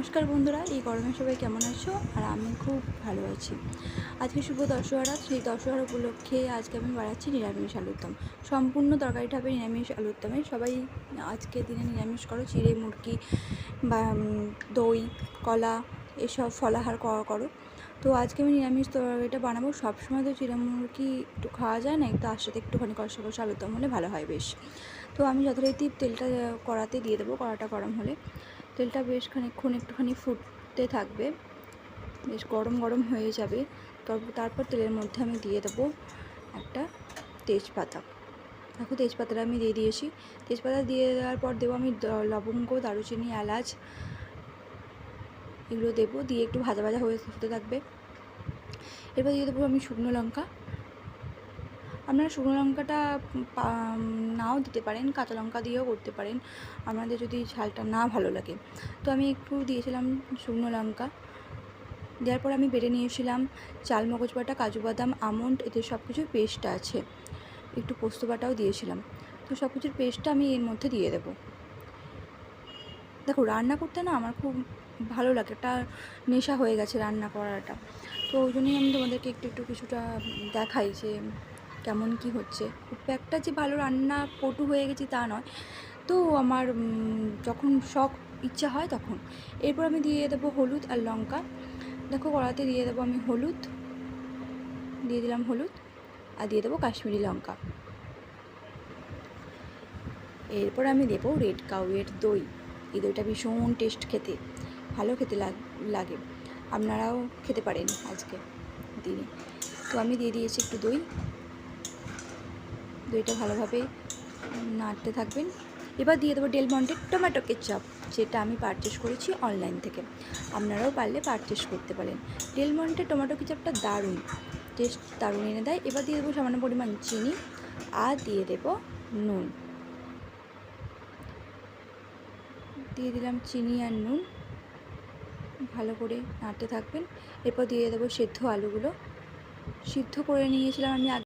নমস্কার বন্ধুরা, এই গরমে সবাই কেমন আছো? আর আমি খুব ভালো আছি। আজকে শুভ দশহরা, সেই দশহরা উপলক্ষে আজকে আমি বানাচ্ছি নিরামিষ আলুর দম। সম্পূর্ণ তরকারিটা হবে নিরামিষ আলুর দমে। সবাই আজকে দিনে নিরামিষ করো, চিড়ে মুরগি বা দই কলা এসব ফলাহার করো। তো আজকে আমি নিরামিষ তরকারিটা বানাবো। সবসময় তো চিড়ে মুরগি একটু খাওয়া যায় না, তার সাথে একটুখানি কষা কষা আলুর দম হলে ভালো হয় বেশ। তো আমি যথারীতি তেলটা কড়াতে দিয়ে দেবো। কড়াটা গরম হলে তেলটা বেশ খানিকক্ষণ একটুখানি ফুটতে থাকবে, বেশ গরম গরম হয়ে যাবে। তারপর তেলের মধ্যে আমি দিয়ে দেবো একটা তেজপাতা। দেখো তেজপাতাটা আমি দিয়ে দিয়েছি। তেজপাতা দিয়ে দেওয়ার পর দেবো আমি লবঙ্গ, দারুচিনি, এলাচ এগুলো দেবো। দিয়ে একটু ভাজা ভাজা হতে থাকবে। এরপর দিয়ে দেবো আমি শুকনো লঙ্কা। আপনারা শুকনো লঙ্কাটা নাও দিতে পারেন, কাঁচা লঙ্কা দিয়েও করতে পারেন, আপনাদের যদি ঝালটা না ভালো লাগে। তো আমি একটু দিয়েছিলাম শুকনো লঙ্কা। দেওয়ার পর আমি বেটে নিয়েছিলাম চালমগজ বাটা, কাজু বাদাম, আমন্ড, এতে সব কিছুর পেস্ট আছে। একটু পোস্ত বাটাও দিয়েছিলাম। তো সব কিছুর পেস্টটা আমি এর মধ্যে দিয়ে দেবো। দেখো রান্না করতে না আমার খুব ভালো লাগে, একটা নেশা হয়ে গেছে রান্না করাটা। তো ওই জন্যই আমি তোমাদেরকে একটু কিছুটা দেখাই যে কেমন কি হচ্ছে। খুব একটা যে ভালো রান্না পটু হয়ে গেছি তা নয়, তো আমার যখন শখ ইচ্ছা হয় তখন। এরপর আমি দিয়ে দেবো হলুদ আর লঙ্কা। দেখো কড়াতে দিয়ে দেবো আমি হলুদ, দিয়ে দিলাম হলুদ, আর দিয়ে দেবো কাশ্মীরি লঙ্কা। এরপর আমি দেবো রেড কাউয়ের দই। এই দইটা ভীষণ টেস্ট, খেতে ভালো খেতে লাগে। আপনারাও খেতে পারেন আজকে দিনে। তো আমি দিয়ে দিয়েছি একটু দই। দইটা ভালোভাবে নাড়তে থাকবেন। এবার দিয়ে দেবো ডেল মন্টের টমেটো কেচাপ, যেটা আমি পারচেস করেছি অনলাইন থেকে। আপনারাও পারলে পারচেস করতে পারেন। ডেল মন্টের টমেটো কেচাপটা দারুণ টেস্ট, দারুণ এনে দেয়। এবার দিয়ে দেবো সামান্য পরিমাণ চিনি, আর দিয়ে দেবো নুন। দিয়ে দিলাম চিনি আর নুন, ভালো করে নাড়তে থাকবেন। এরপর দিয়ে দেবো সেদ্ধ আলুগুলো। সিদ্ধ করে নিয়েছিলাম আমি